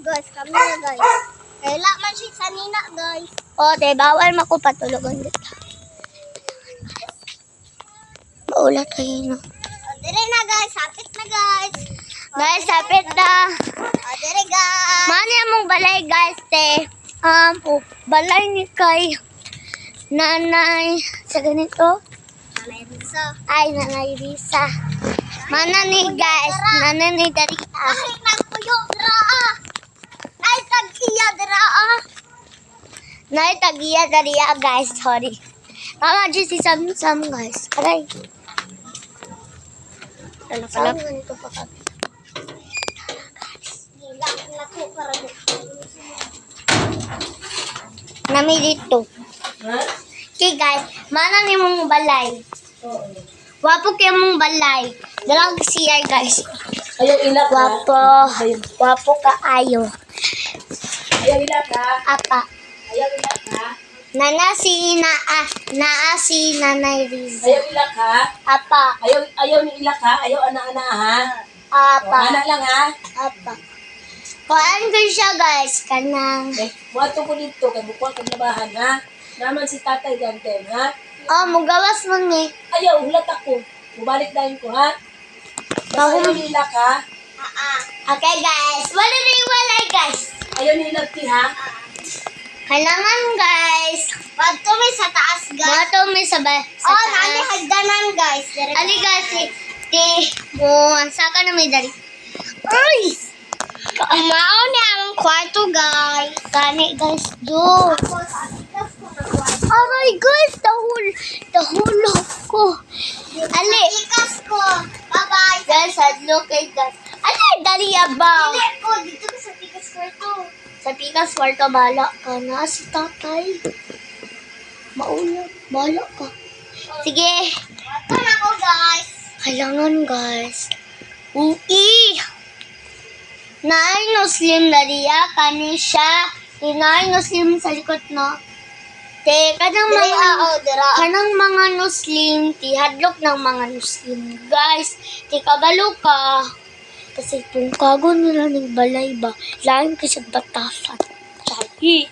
guys, kami na guys. Kaya man siya sa nina guys. O, te, bawal makupatulogan dito. Maulat kayo, no? O, dire na guys, sapit na guys. Guys, sapit na. O, dire guys. Mani among balay guys, te. Balay ni kay nanay sa ganito. Nanay Risa. Ay, nanay Risa. Mana ni guys, nanay ni dari. Ay, nagpuyo dra. Ay, tag-iya dra. Nay, tag-iya dari guys, sorry. Mama, just si Sam guys. Aray. Ano pala? Ganito pa kami. Nami dito. Okay guys, mana ni mong balay. Wapo kayo mong balay. Dalang siya guys. Ayaw ilak ka. Wapo ka ayo. Ayaw ilak ka. Apa. Ayaw ilak ka. Naa si Nanay Riza. Ayaw ilak ka. Apa. Ayaw ni ilak ka. Ayaw ana-ana ha. Apa. O, ana lang ha. Apa. Kuhaan ko siya guys. Kanang. Buhato ko dito. Kaya bukuha ka nabahan ha. Naman si tatay ganten ha. Oh, mugawas mo ni. Ayaw, hulat ako. Bumalik dahil ko ha. Basta ayaw ni ilak ha. Okay guys. Wala na iwalay guys. Ayaw ni ilak ti ha. Kailangan guys. Bato may sa taas guys. Bato may sa taas. Oh, nani hagdanan guys. Ali guys. Saka na may dari. Uy! Kamao niya ang kwarto guys. Kani guys do. Aray guys, dahulog ko. Ali. Ikas ko. Bye-bye. Guys, hadlo kay guys. Ali, dali abaw. Dili ko, dito ka sa pikas kwarto. Sa pikas kwarto, bala ka na si tatay. Maulog, bala ka. Sige. Ito na ko guys. Kailangan guys. Ui. Naay no slim na riya, kani siya. Naay no slim sa likod no. Te, kanang mga Muslim, ti hadlok ng mga Muslim. Guys, ti kabalo ka. Kasi kung kago nila ng balay ba, lain kasi batasan. Sabi.